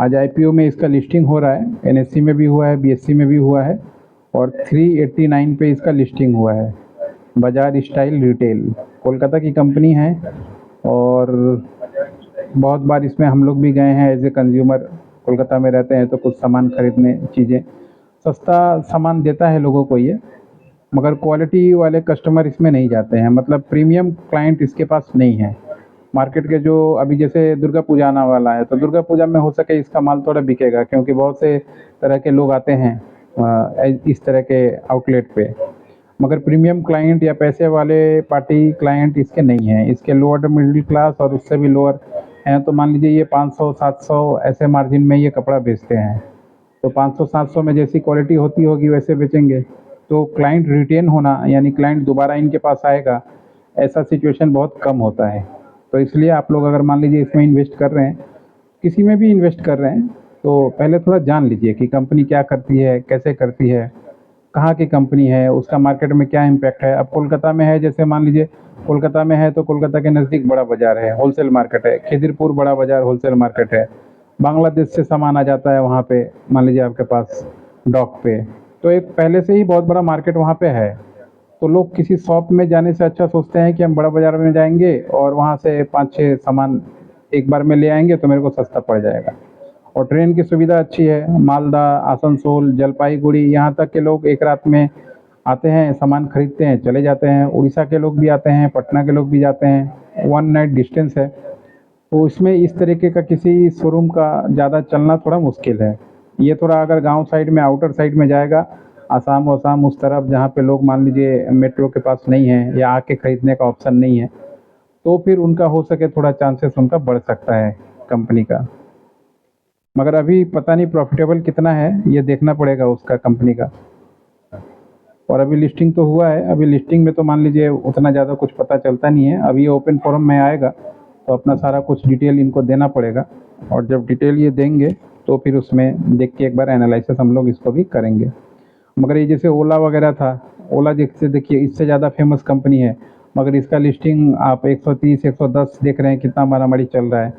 आज आईपीओ में इसका लिस्टिंग हो रहा है, एनएससी में भी हुआ है, बीएससी में भी हुआ है और 389 पे इसका लिस्टिंग हुआ है। बजाज स्टाइल रिटेल कोलकाता की कंपनी है और बहुत बार इसमें हम लोग भी गए हैं एज ए कंज्यूमर। कोलकाता में रहते हैं तो कुछ सामान खरीदने, चीज़ें सस्ता सामान देता है लोगों को ये, मगर क्वालिटी वाले कस्टमर इसमें नहीं जाते हैं, मतलब प्रीमियम क्लाइंट इसके पास नहीं है। मार्केट के जो अभी जैसे दुर्गा पूजा आने वाला है तो दुर्गा पूजा में हो सके इसका माल थोड़ा बिकेगा, क्योंकि बहुत से तरह के लोग आते हैं इस तरह के आउटलेट पे, मगर प्रीमियम क्लाइंट या पैसे वाले पार्टी क्लाइंट इसके नहीं हैं। इसके लोअर मिडिल क्लास और उससे भी लोअर हैं, तो मान लीजिए ये 500-700 ऐसे मार्जिन में ये कपड़ा बेचते हैं, तो 500-700 में जैसी क्वालिटी होती होगी वैसे बेचेंगे, तो क्लाइंट रिटेन होना यानी क्लाइंट दोबारा इनके पास आएगा, ऐसा सिचुएशन बहुत कम होता है। तो इसलिए आप लोग अगर मान लीजिए इसमें इन्वेस्ट कर रहे हैं, किसी में भी इन्वेस्ट कर रहे हैं, तो पहले थोड़ा जान लीजिए कि कंपनी क्या करती है, कैसे करती है, कहाँ की कंपनी है, उसका मार्केट में क्या इम्पैक्ट है। अब कोलकाता में है, जैसे मान लीजिए कोलकाता में है तो कोलकाता के नज़दीक बड़ा बाज़ार है, होलसेल मार्केट है, खिदिरपुर बड़ा बाज़ार होलसेल मार्केट है, बांग्लादेश से सामान आ जाता है वहाँ पे, मान लीजिए आपके पास डॉक पे, तो एक पहले से ही बहुत बड़ा मार्केट वहाँ पे है। तो लोग किसी शॉप में जाने से अच्छा सोचते हैं कि हम बड़ा बाज़ार में जाएंगे और वहाँ से 5-6 सामान एक बार में ले आएंगे तो मेरे को सस्ता पड़ जाएगा। और ट्रेन की सुविधा अच्छी है, मालदा, आसनसोल, जलपाईगुड़ी, यहाँ तक के लोग एक रात में आते हैं, सामान खरीदते हैं, चले जाते हैं। उड़ीसा के लोग भी आते हैं, पटना के लोग भी जाते हैं, 1 नाइट डिस्टेंस है। तो इसमें इस तरीके का किसी शोरूम का ज़्यादा चलना थोड़ा मुश्किल है। ये थोड़ा अगर गांव साइड में, आउटर साइड में जाएगा, आसाम वासाम उस तरफ जहाँ पे लोग मान लीजिए मेट्रो के पास नहीं है या आके खरीदने का ऑप्शन नहीं है, तो फिर उनका हो सके थोड़ा चांसेस उनका बढ़ सकता है कंपनी का। मगर अभी पता नहीं प्रॉफिटेबल कितना है, ये देखना पड़ेगा उसका कंपनी का। और अभी लिस्टिंग तो हुआ है, अभी लिस्टिंग में तो मान लीजिए उतना ज़्यादा कुछ पता चलता नहीं है। अभी ये ओपन फोरम में आएगा तो अपना सारा कुछ डिटेल इनको देना पड़ेगा, और जब डिटेल ये देंगे तो फिर उसमें देख के एक बार एनालिसिस हम लोग इसको भी करेंगे। मगर ये जैसे ओला वगैरह था, ओला जैसे देखिए इससे ज़्यादा फेमस कंपनी है, मगर इसका लिस्टिंग आप 130-110 देख रहे हैं, कितना मारामारी चल रहा है।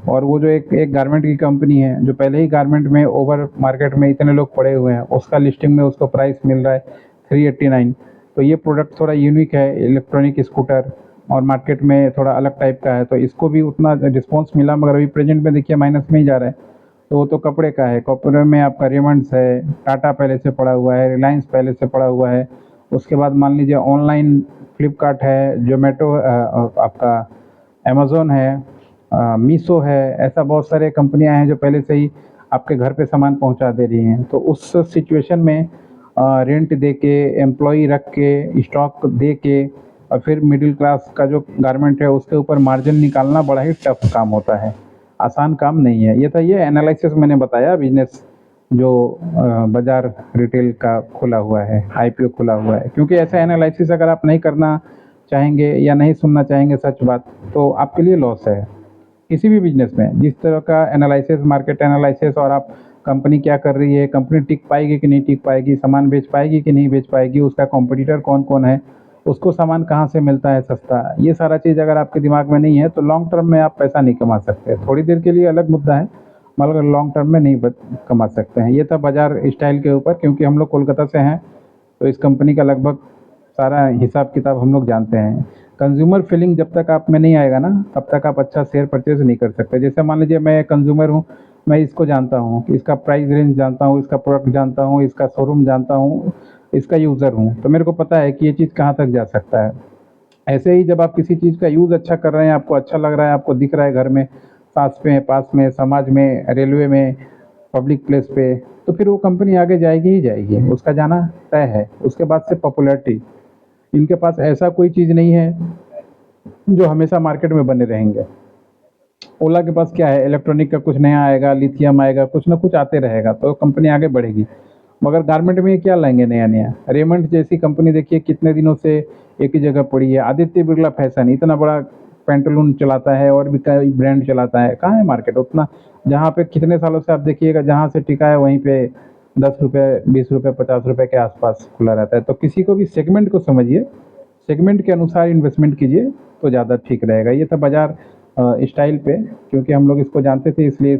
और वो जो एक गारमेंट की कंपनी है जो पहले ही गारमेंट में ओवर मार्केट में इतने लोग पड़े हुए हैं, उसका लिस्टिंग में उसको प्राइस मिल रहा है 389। तो ये प्रोडक्ट थोड़ा यूनिक है, इलेक्ट्रॉनिक स्कूटर, और मार्केट में थोड़ा अलग टाइप का है, तो इसको भी उतना रिस्पॉन्स मिला, मगर अभी प्रेजेंट में देखिए माइनस में ही जा रहा है। तो वो तो कपड़े का है, कपड़े में आपका रेमंड्स है, टाटा पहले से पड़ा हुआ है, रिलायंस पहले से पड़ा हुआ है। उसके बाद मान लीजिए ऑनलाइन फ्लिपकार्ट है, जोमेटो, आपका अमेज़ॉन है, मीशो है, ऐसा बहुत सारे कंपनियां हैं जो पहले से ही आपके घर पे सामान पहुंचा दे रही हैं। तो उस सिचुएशन में रेंट दे के, एम्प्लॉई रख के, स्टॉक दे के, और फिर मिडिल क्लास का जो गारमेंट है उसके ऊपर मार्जिन निकालना बड़ा ही टफ काम होता है, आसान काम नहीं है। ये था, ये एनालिसिस मैंने बताया बिजनेस जो बाज़ार रिटेल का खुला हुआ है, आईपीओ खुला हुआ है। क्योंकि ऐसा एनालिसिस अगर आप नहीं करना चाहेंगे या नहीं सुनना चाहेंगे सच बात, तो आपके लिए लॉस है किसी भी बिजनेस में। जिस तरह का एनालिसिस, मार्केट एनालिसिस, और आप कंपनी क्या कर रही है, कंपनी टिक पाएगी कि नहीं टिक पाएगी, सामान बेच पाएगी कि नहीं बेच पाएगी, उसका कॉम्पिटिटर कौन कौन है, उसको सामान कहाँ से मिलता है सस्ता, ये सारा चीज़ अगर आपके दिमाग में नहीं है तो लॉन्ग टर्म में आप पैसा नहीं कमा सकते। थोड़ी देर के लिए अलग मुद्दा है, मगर लॉन्ग टर्म में नहीं कमा सकते हैं। ये था बाजार स्टाइल के ऊपर। क्योंकि हम लोग कोलकाता से हैं तो इस कंपनी का लगभग सारा हिसाब किताब हम लोग जानते हैं। कंज्यूमर फीलिंग जब तक आप में नहीं आएगा ना, तब तक आप अच्छा शेयर परचेज नहीं कर सकते। जैसे मान लीजिए मैं कंज्यूमर हूँ, मैं इसको जानता हूँ कि इसका प्राइस रेंज जानता हूँ, इसका प्रोडक्ट जानता हूँ, इसका शोरूम जानता हूँ, इसका यूज़र हूँ, तो मेरे को पता है कि ये चीज़ कहाँ तक जा सकता है। ऐसे ही जब आप किसी चीज़ का यूज़ अच्छा कर रहे हैं, आपको अच्छा लग रहा है, आपको दिख रहा है घर में, सास में, पास में, समाज में, रेलवे में, पब्लिक प्लेस पे, तो फिर वो कंपनी आगे जाएगी ही जाएगी, उसका जाना तय है। उसके बाद से पॉपुलैरिटी, इनके पास ऐसा कोई चीज़ नहीं है जो हमेशा मार्केट में बने रहेंगे। ओला के पास क्या है, इलेक्ट्रॉनिक का कुछ नया आएगा, लिथियम आएगा, कुछ ना कुछ आते रहेगा, तो कंपनी आगे बढ़ेगी। मगर गारमेंट में ये क्या लाएंगे नया नया। रेमंड जैसी कंपनी देखिए कितने दिनों से एक ही जगह पड़ी है। आदित्य बिरला फैशन इतना बड़ा पैंटलून चलाता है और भी कई ब्रांड चलाता है, कहाँ है मार्केट उतना। जहाँ पे कितने सालों से आप देखिएगा, जहाँ से टिका है वहीं पे 10 रुपये, 20 रुपये, 50 रुपये के आसपास खुला रहता है। तो किसी को भी सेगमेंट को समझिए, सेगमेंट के अनुसार इन्वेस्टमेंट कीजिए तो ज़्यादा ठीक रहेगा। ये था बाजार स्टाइल पे, क्योंकि हम लोग इसको जानते थे इसलिए